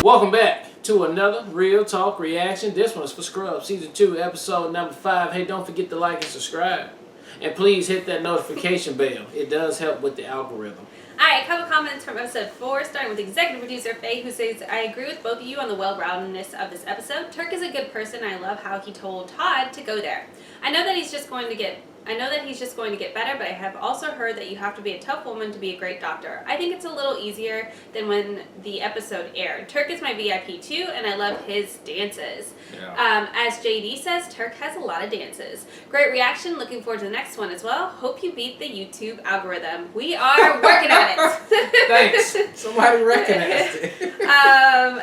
Welcome back to another Real Talk reaction. This one's for Scrubs, Season 2, Episode number 5. Hey, don't forget to like and subscribe. And please hit that notification bell. It does help with the algorithm. Alright, a couple comments from episode 4, starting with executive producer Faye, who says, I agree with both of you on the well-roundedness of this episode. Turk is a good person, and I love how he told Todd to go there. I know that he's just going to get better, but I have also heard that you have to be a tough woman to be a great doctor. I think it's a little easier than when the episode aired. Turk is my VIP too, and I love his dances. Yeah. As JD says, Turk has a lot of dances. Great reaction. Looking forward to the next one as well. Hope you beat the YouTube algorithm. We are working on it. Thanks. Somebody recognized it.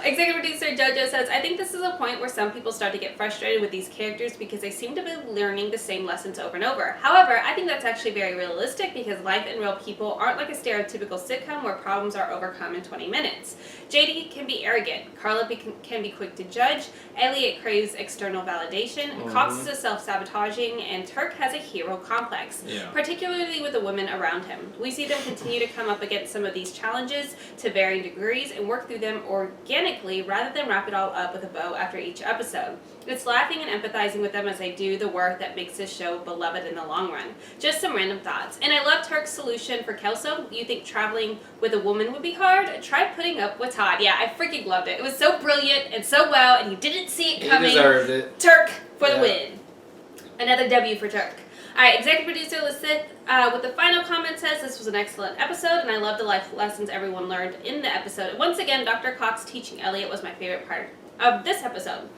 Executive producer JoJo says, I think this is a point where some people start to get frustrated with these characters because they seem to be learning the same lessons over and over. However, I think that's actually very realistic because life and real people aren't like a stereotypical sitcom where problems are overcome in 20 minutes. JD can be arrogant, Carla can be quick to judge, Elliot craves external validation, Cox is self-sabotaging, and Turk has a hero complex, particularly with the women around him. We see them continue to come up against some of these challenges to varying degrees and work through them organically rather than wrap it all up with a bow after each episode. It's laughing and empathizing with them as they do the work that makes this show beloved in the long run. Just some random thoughts. And I love Turk's solution for Kelso. You think traveling with a woman would be hard? Try putting up with Todd. Yeah, I freaking loved it. It was so brilliant and so well, and you didn't see it coming. He deserved it. Turk for the win. Another W for Turk. Alright, executive producer Lysith with the final comment says, this was an excellent episode, and I love the life lessons everyone learned in the episode. And once again, Dr. Cox teaching Elliot was my favorite part of this episode.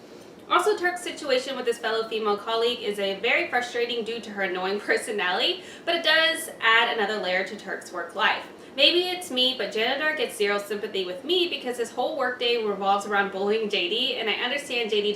Also, Turk's situation with his fellow female colleague is very frustrating due to her annoying personality, but it does add another layer to Turk's work life. Maybe it's me, but Janitor gets zero sympathy with me because his whole workday revolves around bullying JD, and I understand JD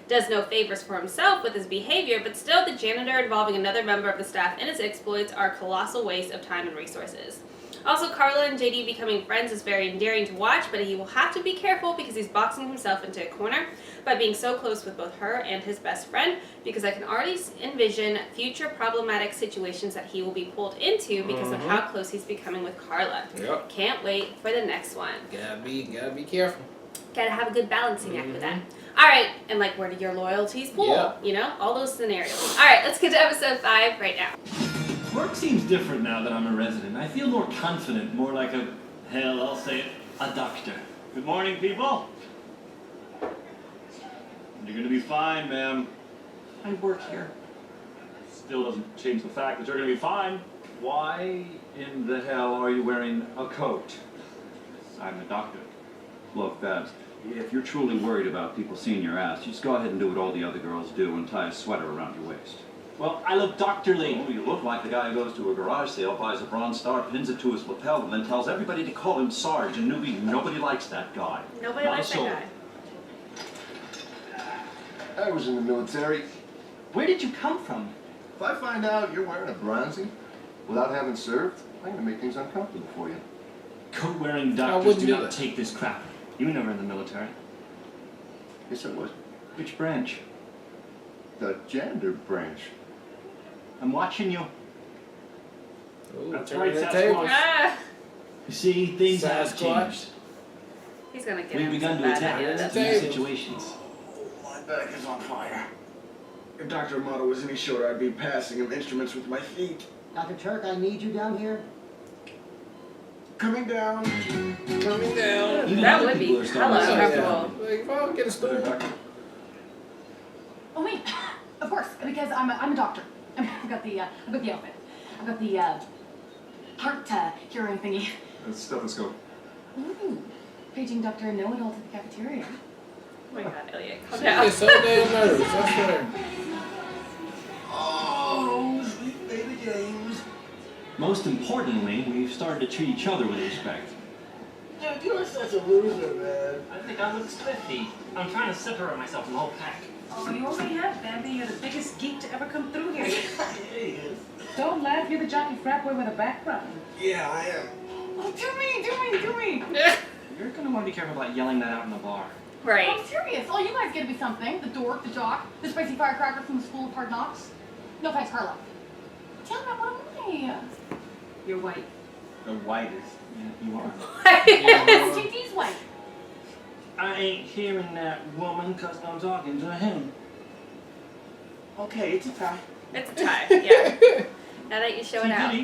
does no favors for himself with his behavior, but still the janitor involving another member of the staff in his exploits are a colossal waste of time and resources. Also, Carla and JD becoming friends is very endearing to watch, but he will have to be careful because he's boxing himself into a corner by being so close with both her and his best friend, because I can already envision future problematic situations that he will be pulled into because of how close he's becoming with Carla. Yep. Can't wait for the next one. Gotta be careful. Gotta have a good balancing act with that. Alright, and like, where do your loyalties pull? Yep. You know, all those scenarios. Alright, let's get to episode 5 right now. Work seems different now that I'm a resident. I feel more confident, more like I'll say it, a doctor. Good morning, people. You're gonna be fine, ma'am. I work here. Still doesn't change the fact that you're gonna be fine. Why in the hell are you wearing a coat? I'm a doctor. Look, Babs, if you're truly worried about people seeing your ass, just go ahead and do what all the other girls do and tie a sweater around your waist. Well, I look doctorly. Oh, you look like the guy who goes to a garage sale, buys a Bronze Star, pins it to his lapel, and then tells everybody to call him Sarge. And newbie, nobody likes that guy. Nobody likes that guy. I was in the military. Where did you come from? If I find out you're wearing a bronzy without having served, I'm going to make things uncomfortable for you. Coat-wearing doctors do not take this crap. You were never in the military. Yes, I was. Which branch? The gender branch. I'm watching you. Ooh, that's turn right, the Sasquatch. tables. You see, things have changed. He's gonna get We've begun to attack ideas. new situations. Oh, my back is on fire. If Dr. Amato was any shorter, I'd be passing him instruments with my feet. Dr. Turk, I need you down here. Coming down. Coming down. Even That other would people be are starting hella to say uncomfortable. Like, if I don't get a stool. Oh wait, of course, because I'm a doctor. I've got the outfit. I've got the heart hearing thingy. Stethoscope. Ooh, paging Dr. Know-It-All to the cafeteria. Oh my god, Elliot, calm She down. gets so damn nervous, I swear. Oh, sweet baby James. Most importantly, we've started to treat each other with respect. Dude, you're such a loser, man. I think I look spiffy. I'm trying to separate myself from the whole pack. Oh, you already have, Bambi. You're the biggest geek to ever come through here. He is. Don't laugh. You're the jockey frat boy with a background. Yeah, I am. Oh, do me. You're gonna want to be careful about yelling that out in the bar. Right. I'm serious. Oh, you guys get to be something. The dork, the jock, the spicy firecracker from the School of Hard Knocks. No thanks, Carla. Tell me what am I? You're white. The whitest. Yeah, you are. Yes, JD's white. I ain't hearing that woman because I'm talking to him. Okay, it's a tie. It's a tie, yeah. Now that you show it out.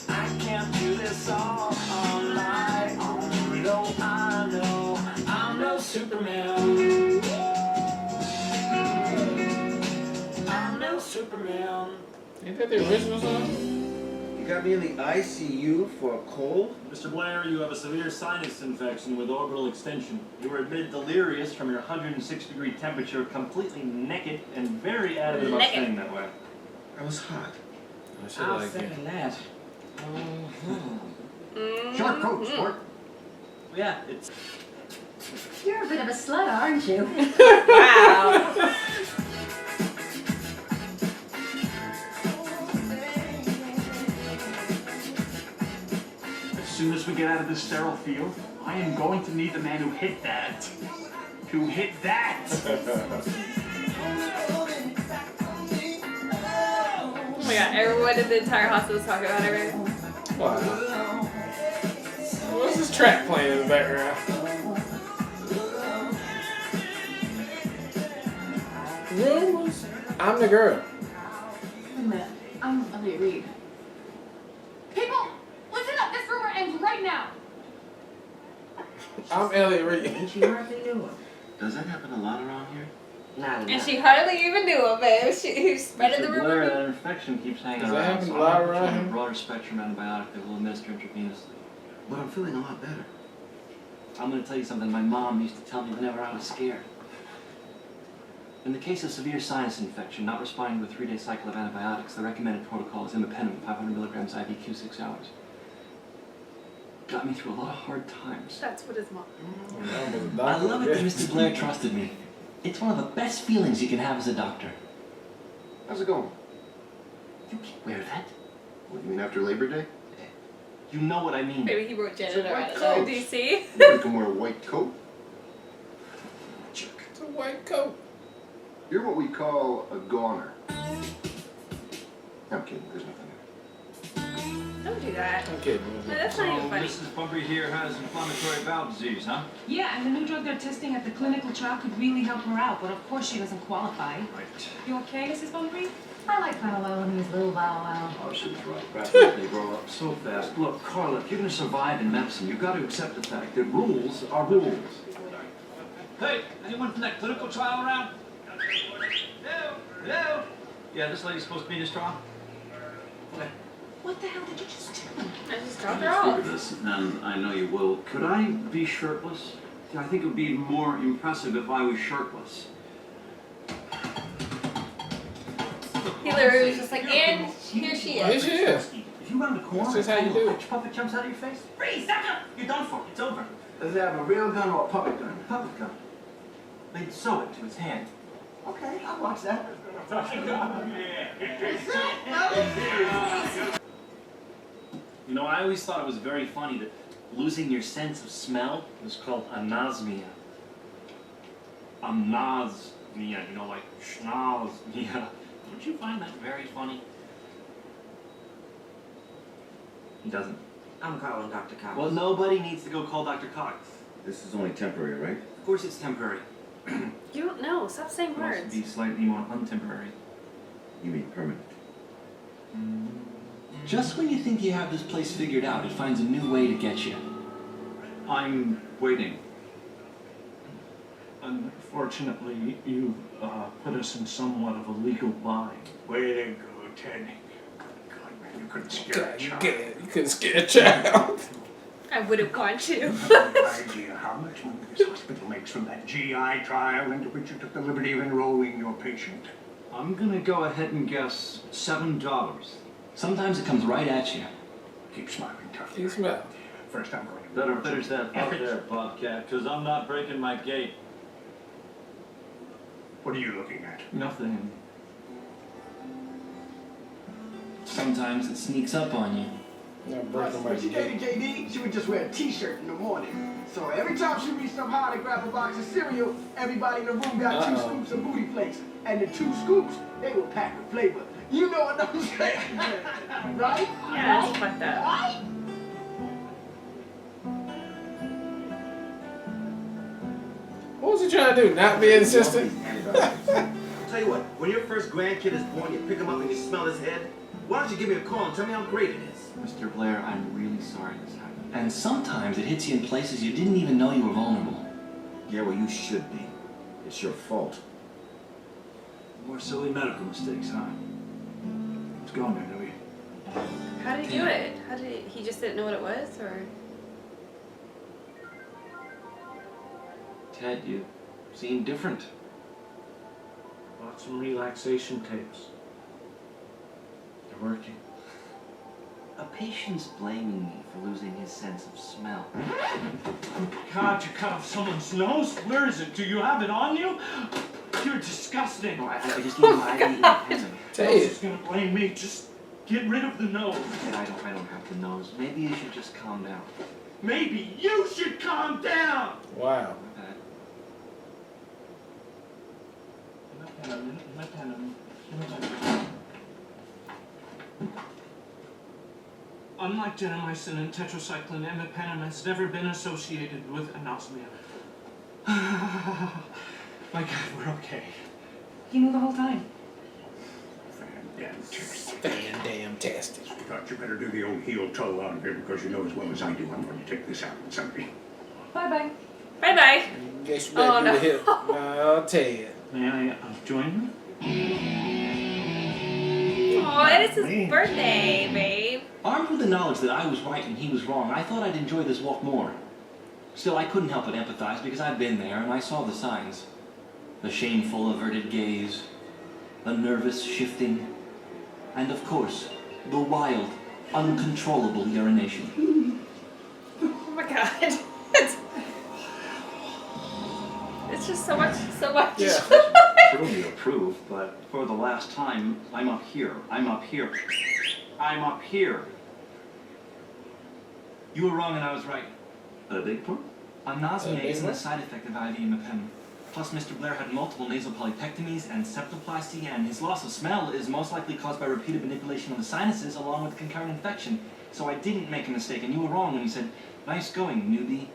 I can't do this all on my own. No, I know I'm no Superman. I'm no Superman. Ain't that the original song? You got me in the ICU for a cold? Mr. Blair, you have a severe sinus infection with orbital extension. You were admitted delirious from your 106-degree temperature, completely naked, and very adamant about Naked. staying that way. I was hot. I should like it. that. Short coat, sport. Yeah, it's... You're a bit of a slut, aren't you? Wow. As soon as we get out of this sterile field, I am going to need the man who hit that. To hit that! Oh my god, everyone in the entire hospital is talking about it right now. Wow. What's this track playing in the background? Rumors. I'm the girl. Wait a minute. I'm Elliot Reed. People, listen up. This rumor ends right now. I'm Elliot Reed. She hardly knew him. Does that happen a lot around here? Not And she hardly even knew him, babe. She spreaded the Mr. Blair, rumor. that infection keeps hanging Does that around. happen So a lot I'm gonna put you around on a here? broader spectrum antibiotic that will administer intravenously. But I'm feeling a lot better. I'm going to tell you something my mom used to tell me whenever I was scared. In the case of severe sinus infection, not responding to a 3-day cycle of antibiotics, the recommended protocol is imipenem, 500 milligrams IV Q6 hours. Got me through a lot of hard times. That's what his mom. I love it that Mr. Blair trusted me. It's one of the best feelings you can have as a doctor. How's it going? You can't wear that. What, you mean after Labor Day? You know what I mean. Maybe he wrote janitor white out of coat. DC. Nobody can wear a white coat. It's a white coat. You're what we call a goner. I'm kidding, there's nothing there. Don't do that. I'm kidding. No, that's not even funny. Mrs. Pumphrey here has inflammatory bowel disease, huh? Yeah, and the new drug they're testing at the clinical trial could really help her out, but of course she doesn't qualify. Right. You okay, Mrs. Bunbury? I like Bow Wow when he was little Bow Wow. Oh, she's right. Perhaps they grow up so fast. Look, Carla, if you're going to survive in medicine, you've got to accept the fact that rules are rules. Hey, anyone from that clinical trial around? Hello? Hello? Yeah, this lady's supposed to be in this trial? What the hell did you just do? I just dropped her off. This, and I know you will. Could I be shirtless? I think it would be more impressive if I was shirtless. He literally was just like, and here she Here is. she is. If you round the corner, That's just how you do it. a puppet jumps out of your face. Freeze! Stop! You're done for. It's over. Does it have a real gun or a puppet gun? Puppet gun. They'd sew it to his hand. Okay, I'll watch that. You know, I always thought it was very funny that Losing your sense of smell is called anosmia. anosmia, you know, like schnauzmia. Don't you find that very funny? He doesn't. I'm calling Dr. Cox. Well, nobody needs to go call Dr. Cox. This is only temporary, right? Of course it's temporary. You don't know. Stop saying It can also words. be slightly more untemporary. You mean permanent? Just when you think you have this place figured out, it finds a new way to get you. I'm waiting. Unfortunately, you put us in somewhat of a legal bind. Way to go, Ted. God, man, you couldn't scare a child. You couldn't scare a child. I wouldn't want to. I have no idea how much money this hospital makes from that GI trial into which you took the liberty of enrolling your patient. I'm gonna go ahead and guess $7. Sometimes it comes right at you. Keep smiling, tough. You smell. First, I'm going to Better finish that up there, Bobcat, because I'm not breaking my gate. What are you looking at? Nothing. Sometimes it sneaks up on you. Not breaking my When she gate. dated JD, she would just wear a t-shirt in the morning. So every time she reached up high to grab a box of cereal, everybody in the room got 2 scoops of booty flakes. And the 2 scoops, they were packed with flavor. You know what I'm saying? Right? Yeah, that's fucked up. Right? What's he trying to do? Not be insistent? Tell you what, when your first grandkid is born, you pick him up and you smell his head. Why don't you give me a call and tell me how great it is? Mr. Blair, I'm really sorry this happened. And sometimes it hits you in places you didn't even know you were vulnerable. Yeah, well, you should be. It's your fault. More silly medical mistakes, huh? What's going there, Louie? How did he do it? He just didn't know what it was, or? Ted, you seem different. Bought some relaxation tapes. They're working. A patient's blaming me for losing his sense of smell. God, you cut off someone's nose? Where is it? Do you have it on you? You're disgusting. No, I just need my ID. Who's gonna blame me? Just get rid of the nose. Ted, I don't have the nose. Maybe you should just calm down. Maybe you should calm down. Wow. Unlike gentamicin and tetracycline, imipenem has never been associated with anosmia. My God, we're okay. He knew the whole time. Fan-damn-tastic. Thought you better do the old heel-toe out of here because you know as well as I do I'm going to take this out on Sunday. Bye-bye. Bye-bye. Guess you better do the hip. I'll tell you. May I join Oh, it is his birthday, babe. Armed with the knowledge that I was right and he was wrong, I thought I'd enjoy this walk more. Still, I couldn't help but empathize because I'd been there and I saw the signs. The shameful averted gaze, the nervous shifting, and of course, the wild, uncontrollable urination. Oh my God. It's just so much. Yeah. Surely you approve, but for the last time, I'm up here. I'm up here. I'm up here. You were wrong and I was right. A big one? Anosmia isn't a side effect of IV imipenem. Plus, Mr. Blair had multiple nasal polypectomies and septoplasty, and his loss of smell is most likely caused by repeated manipulation of the sinuses along with concurrent infection. So I didn't make a mistake, and you were wrong when you said, "Nice going, newbie."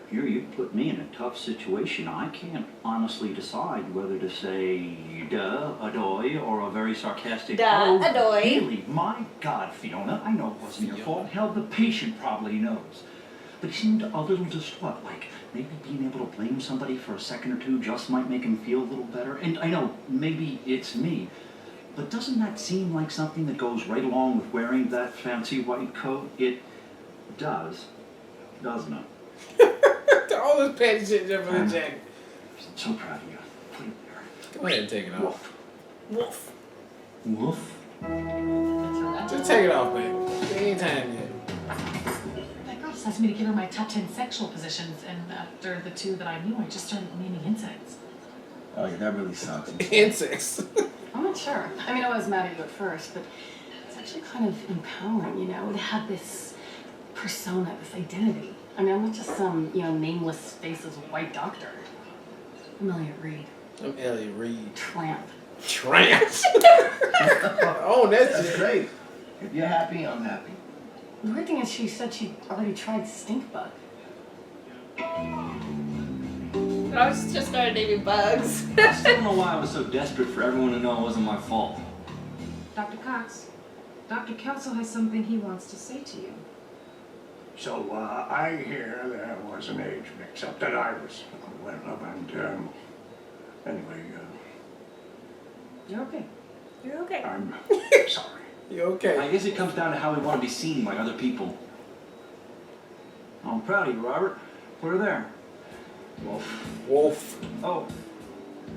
Here you put me in a tough situation. I can't honestly decide whether to say duh, adoy, or a very sarcastic Duh, oh, adoy. Really? My God, Fiona, I know it wasn't your fault. Hell, the patient probably knows. But it seemed other than just what, like maybe being able to blame somebody for a second or two just might make him feel a little better. And I know, maybe it's me, but doesn't that seem like something that goes right along with wearing that fancy white coat? It does, doesn't it? All this petty shit just for the jacket. I'm so proud of you. Put it there. Go ahead and take it off. Woof. Woof. Just take it off, baby. It ain't time yet. That girl just asked me to give her my top 10 sexual positions, and after the two that I knew, I just started naming insects. Oh, yeah, that really sucks. Insects. I'm not sure. I mean, I was mad at you at first, but it's actually kind of empowering, you know, to have this persona, this identity. I mean, I'm not just some, nameless, faceless white doctor. I'm Elliot Reed. I'm Elliot Reed. Tramp. Tramp? Oh, that's great. If you're happy, I'm happy. The weird thing is she said she already tried stink bug. I was just started naming bugs. I still don't know why I was so desperate for everyone to know it wasn't my fault. Dr. Cox, Dr. Kelso has something he wants to say to you. So, I hear there was an age mix-up that I was aware of, and, anyway, You're okay. You're okay. I'm sorry. You okay? I guess it comes down to how we want to be seen by other people. I'm proud of you, Robert. Put her there. Wolf. Wolf. Oh,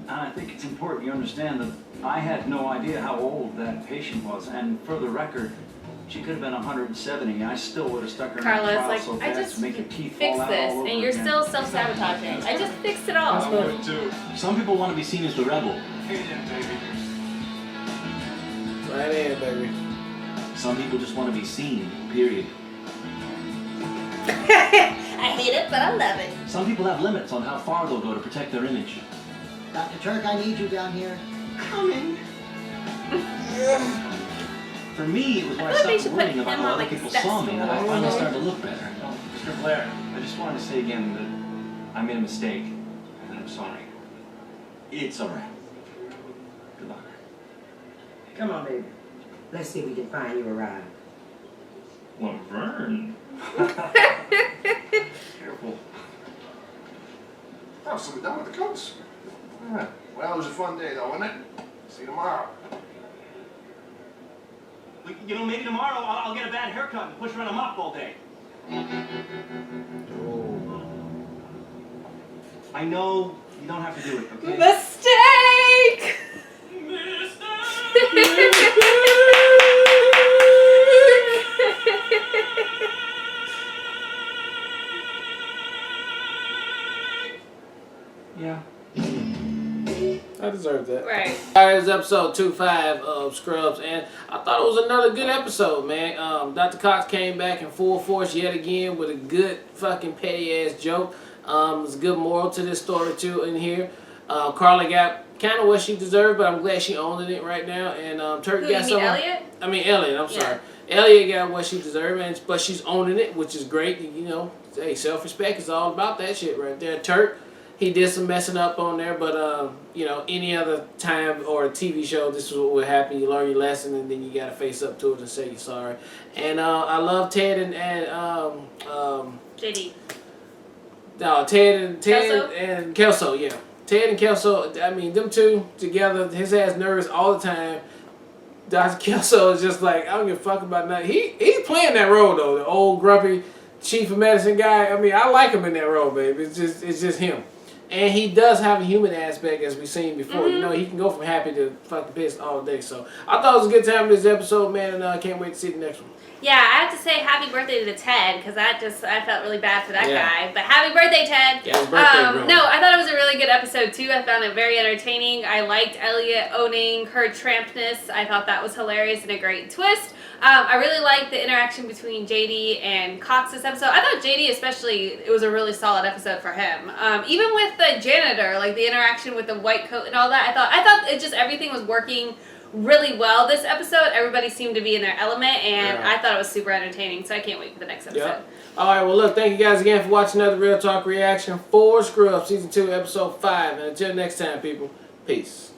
and I think it's important you understand that I had no idea how old that patient was, and for the record, she could have been 170. I still would have stuck her in Carla's a trial like, so I fast just to make her teeth fix fall out this, all over and you're again. still self-sabotaging. I just fixed it all. Some people want to be seen as the rebel. Right in, baby. Some people just want to be seen, period. I hate it, but I love it. Some people have limits on how far they'll go to protect their image. Dr. Turk, I need you down here. Coming. For me, it was when I I feel like they stopped should worrying put about him how on, other like, a people step saw me that I stool. finally started to look better. Mr. Blair, I just wanted to say again that I made a mistake. I'm sorry. It's all right. Good luck. Come on, baby. Let's see if we can find you a ride. Laverne. Careful. Oh, so we're done with the coats. Yeah. Well, it was a fun day, though, wasn't it? See you tomorrow. You know, maybe tomorrow I'll get a bad haircut and push around a mop all day. I know you don't have to do it, okay? Mistake! Yeah. I deserve that. Right. Alright, it's episode 2-5 of Scrubs, and I thought it was another good episode, man. Dr. Cox came back in full force yet again with a good fucking petty ass joke. There's a good moral to this story too in here. Carla got kind of what she deserved, but I'm glad she owning it right now. And Turk Who, got you some. mean Elliot? I mean Elliot. I'm Yeah. sorry. Elliot got what she deserved, but she's owning it, which is great. You know, hey, self-respect is all about that shit right there. Turk, he did some messing up on there, but you know, any other time or a TV show, this is what would happen. You learn your lesson, and then you gotta face up to it and say you're sorry. And I love Ted and JD. no, Ted Kelso? and Kelso, yeah. Ted and Kelso, I mean, them two together, his ass nervous all the time. Dr. Kelso is just like, I don't give a fuck about nothing. He's playing that role, though, the old grumpy chief of medicine guy. I mean, I like him in that role, baby. It's just him. And he does have a human aspect, as we've seen before. You know, he can go from happy to fucking pissed all day. So I thought it was a good time in this episode, man, and I can't wait to see the next one. Yeah, I have to say happy birthday to Ted, because I felt really bad for that guy. But happy birthday, Ted! Yeah, his birthday, bro. No, I thought it was a really good episode, too. I found it very entertaining. I liked Elliot owning her trampness. I thought that was hilarious and a great twist. I really liked the interaction between JD and Cox this episode. I thought JD especially, it was a really solid episode for him. Even with the janitor, like the interaction with the white coat and all that, I thought it just, everything was working really well this episode. Everybody seemed to be in their element, and I thought it was super entertaining, so I can't wait for the next episode. Yep. Alright, well look, thank you guys again for watching another Real Talk reaction for Scrubs Season 2, Episode 5. And until next time, people, peace.